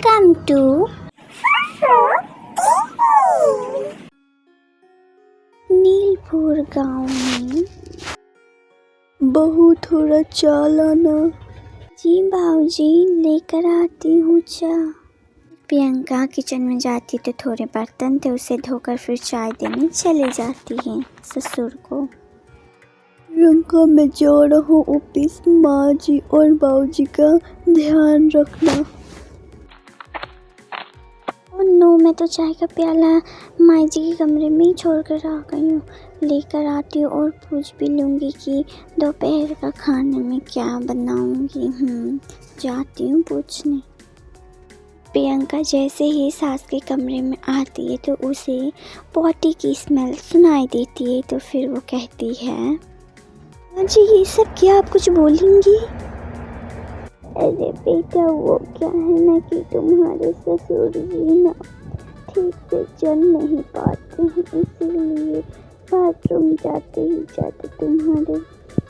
Welcome to नीलपुर गांव में बहू थोड़ा चाय लाना। जी बाबूजी, लेकर आती हूँ चाय। प्रियंका किचन में जाती तो थोड़े बर्तन थे, उसे धोकर फिर चाय देने चली जाती है ससुर को। प्रियंका, मैं जा रहा हूँ ऑफिस, माँ जी और बाबूजी का ध्यान रखना। नो, मैं तो चाय का प्याला माई जी के कमरे में ही छोड़ कर आ गई हूँ। लेकर आती हूँ और पूछ भी लूँगी कि दोपहर का खाने में क्या बनाऊँगी। जाती हूँ पूछने। प्रियंका जैसे ही सास के कमरे में आती है तो उसे पॉटी की स्मेल सुनाई देती है। तो फिर वो कहती है, माँ जी ये सब क्या, आप कुछ बोलेंगी? अरे बेटा, वो क्या है ना कि तुम्हारे ससुर जी ना ठीक से चल नहीं पाते हैं, इसीलिए बाथरूम जाते ही जाते तुम्हारे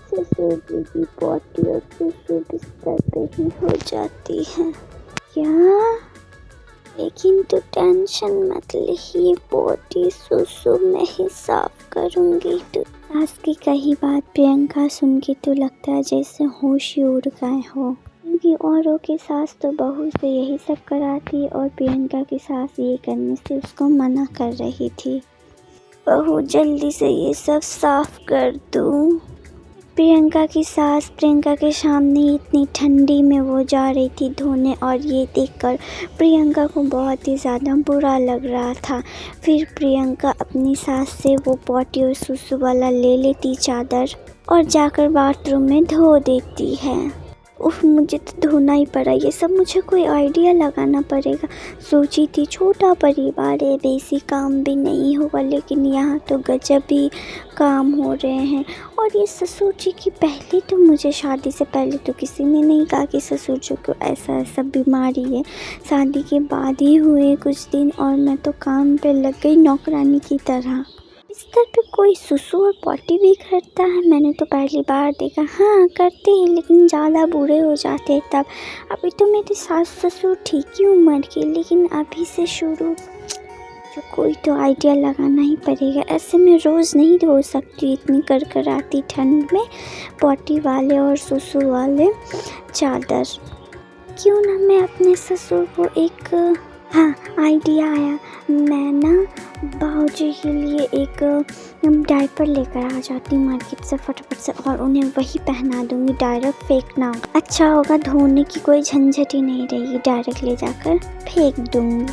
ससुर जी की पॉटी और सुसु बिस्तर पे ही हो जाती है। क्या? लेकिन तो टेंशन मत लीजिए, पॉटी सुसु मैं ही साफ करूँगी। तो सास की कही बात प्रियंका सुन के तो लगता है जैसे होश ही उड़ गए हो, क्योंकि औरों की सास तो बहू से यही सब कराती और प्रियंका की सास ये करने से उसको मना कर रही थी। बहू जल्दी से ये सब साफ कर दूँ। प्रियंका की सास प्रियंका के सामने इतनी ठंडी में वो जा रही थी धोने, और ये देखकर प्रियंका को बहुत ही ज़्यादा बुरा लग रहा था। फिर प्रियंका अपनी सास से वो पॉटी और सुसु वाला ले लेती चादर और जाकर बाथरूम में धो देती है। उफ, मुझे तो धोना ही पड़ा ये सब, मुझे कोई आइडिया लगाना पड़ेगा। सोची थी छोटा परिवार है, बेसी काम भी नहीं होगा, लेकिन यहाँ तो गजब ही काम हो रहे हैं। और ये ससुर जी की पहले तो मुझे शादी से पहले तो किसी ने नहीं कहा कि ससुर जी को ऐसा बीमारी है। शादी के बाद ही हुए कुछ दिन और मैं तो काम पे लग गई नौकरानी की तरह। बिस्तर पे कोई सुसु और पॉटी भी करता है? मैंने तो पहली बार देखा। हाँ करते हैं, लेकिन ज़्यादा बूढ़े हो जाते हैं तब। अभी तो मेरे सास ससुर ठीक ही उम्र के, लेकिन अभी से शुरू जो कोई तो आइडिया लगाना ही पड़ेगा। ऐसे में रोज़ नहीं धो सकती इतनी करकराती ठंड में पॉटी वाले और सुसु वाले चादर। क्यों ना मैं अपने ससुर को एक आइडिया आया, मैं ना बाबूजी के लिए एक डायपर लेकर आ जाती हूँ मार्केट से फटाफट से, और उन्हें वही पहना दूँगी। डायरेक्ट फेंकना होगा, अच्छा होगा, धोने की कोई झंझट ही नहीं रहेगी, डायरेक्ट ले जाकर फेंक दूँगी।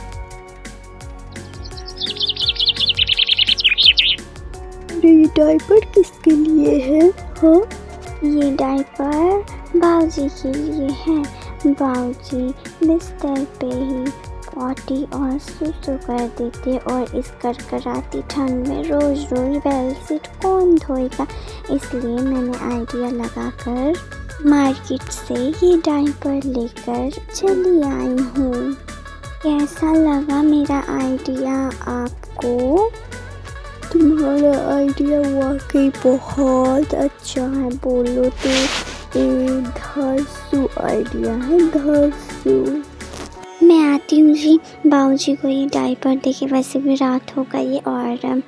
अरे ये डायपर किसके लिए है? हाँ, ये डायपर बाबूजी के लिए है। बाबूजी बिस्तर पे ही पॉटी और सुसु कर देते, और इस करकराती ठंड में रोज़ रोज़ बेडशीट कौन धोएगा। इसलिए मैंने आइडिया लगाकर मार्केट से ये डायपर लेकर चली आई हूँ। कैसा लगा मेरा आइडिया आपको? तुम्हारा आइडिया वाकई बहुत अच्छा है। बोलो तो धरसू आइडिया है, धरसू। मैं आती हूँ जी, बाबूजी को ये डायपर देके, वैसे भी रात हो गई है और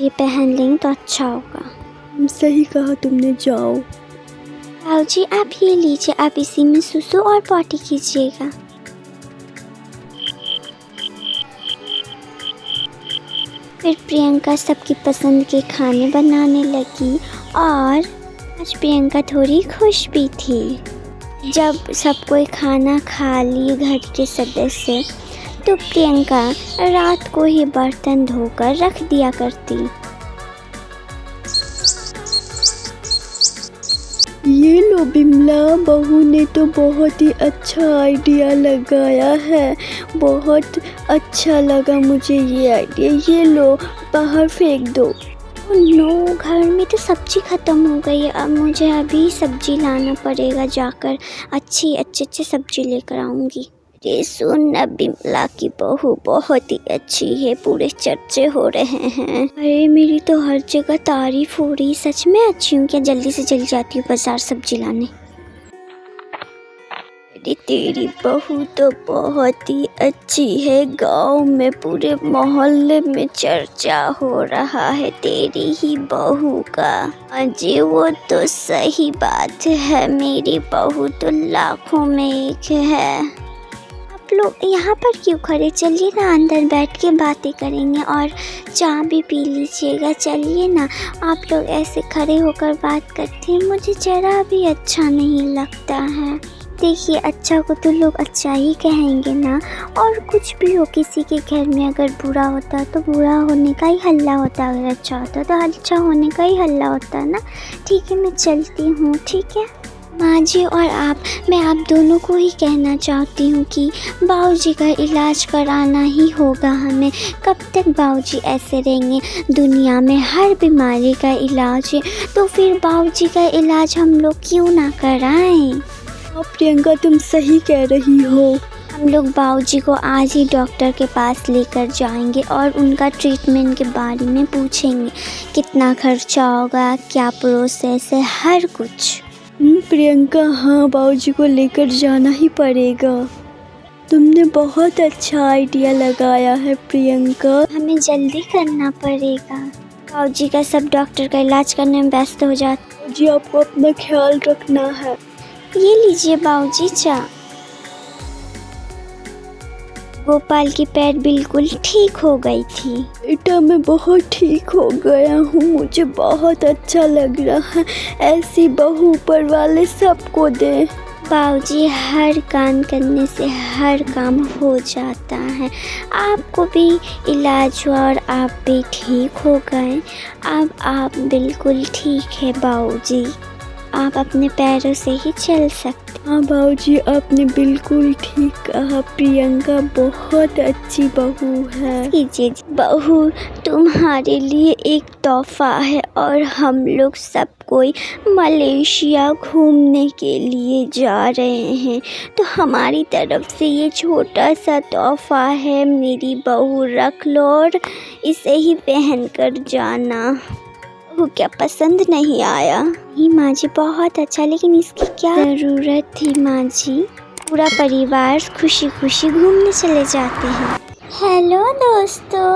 ये पहन लेंगे तो अच्छा होगा। सही कहा तुमने, जाओ। बाबूजी आप ये लीजिए, आप इसी में सुसु और पॉटी कीजिएगा। फिर प्रियंका सबकी पसंद के खाने बनाने लगी, और आज प्रियंका थोड़ी खुश भी थी। जब सब कोई खाना खा लिए घर के सदस्य, तो प्रियंका रात को ही बर्तन धोकर रख दिया करती। ये लो बिमला, बहू ने तो बहुत ही अच्छा आइडिया लगाया है। बहुत अच्छा लगा मुझे ये आइडिया। ये लो, बाहर फेंक दो। नो, घर में तो सब्जी ख़त्म हो गई है, अब मुझे अभी सब्जी लाना पड़ेगा जाकर। अच्छी सब्जी लेकर आऊँगी। ये सुन ना, बिमला की बहू बहुत ही अच्छी है, पूरे चर्चे हो रहे हैं। अरे मेरी तो हर जगह तारीफ हो रही, सच में अच्छी हूँ क्या? जल्दी से चली जाती हूँ बाजार सब्जी लाने। अरे तेरी बहू तो बहुत ही अच्छी है, गांव में पूरे मोहल्ले में चर्चा हो रहा है तेरी ही बहू का। अजय वो तो सही बात है, मेरी बहू तो लाखों में एक है। आप लोग यहाँ पर क्यों खड़े, चलिए ना अंदर बैठ के बातें करेंगे और चाय भी पी लीजिएगा। चलिए ना, आप लोग ऐसे खड़े होकर बात करते हैं, मुझे ज़रा भी अच्छा नहीं लगता है। देखिए, अच्छा को तो लोग अच्छा ही कहेंगे ना, और कुछ भी हो, किसी के घर में अगर बुरा होता है तो बुरा होने का ही हल्ला होता है, अगर अच्छा होता है तो अच्छा होने का ही हल्ला होता है ना। ठीक है, मैं चलती हूँ। ठीक है माँ जी, और मैं आप दोनों को ही कहना चाहती हूँ कि बाबूजी का इलाज कराना ही होगा हमें। कब तक बाबूजी ऐसे रहेंगे? दुनिया में हर बीमारी का इलाज है, तो फिर बाबूजी का इलाज हम लोग क्यों ना कराएं? प्रियंका, तुम सही कह रही हो। हम लोग बाबूजी को आज ही डॉक्टर के पास लेकर जाएंगे और उनका ट्रीटमेंट के बारे में पूछेंगे, कितना खर्चा होगा, क्या प्रोसेस है, हर कुछ। प्रियंका, हाँ, बाबूजी को लेकर जाना ही पड़ेगा। तुमने बहुत अच्छा आइडिया लगाया है प्रियंका। हमें जल्दी करना पड़ेगा, बाबूजी का सब डॉक्टर का इलाज करने में व्यस्त हो जाते। जी, आपको अपना ख्याल रखना है। ये लीजिए बाबूजी चाय। गोपाल की पैर बिल्कुल ठीक हो गई थी। बेटा, मैं बहुत ठीक हो गया हूँ, मुझे बहुत अच्छा लग रहा है। ऐसी बहू ऊपर वाले सबको दे। बाबूजी, हर काम करने से हर काम हो जाता है। आपको भी इलाज हुआ और आप भी ठीक हो गए। अब आप बिल्कुल ठीक है बाबूजी, आप अपने पैरों से ही चल सकते। हाँ बाबूजी, आपने बिल्कुल ठीक कहा, प्रियंका बहुत अच्छी बहू है। जी, बहू तुम्हारे लिए एक तोहफा है, और हम लोग सब कोई मलेशिया घूमने के लिए जा रहे हैं, तो हमारी तरफ से ये छोटा सा तोहफा है। मेरी बहू रख लो और इसे ही पहन कर जाना। वो क्या पसंद नहीं आया? नहीं माँ जी, बहुत अच्छा, लेकिन इसकी क्या ज़रूरत थी माँ जी? पूरा परिवार खुशी खुशी घूमने चले जाते हैं। हेलो दोस्तों,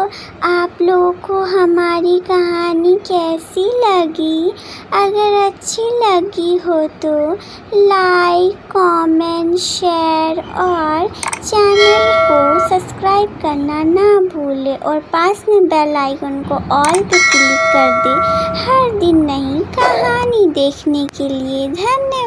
आप लोगों को हमारी कहानी कैसी लगी? अगर अच्छी लगी हो तो लाइक, कमेंट, शेयर और चैनल को सब्सक्राइब करना ना भूलें, और पास में बेल आइकन को ऑल पे क्लिक कर दें हर दिन नई कहानी देखने के लिए। धन्यवाद।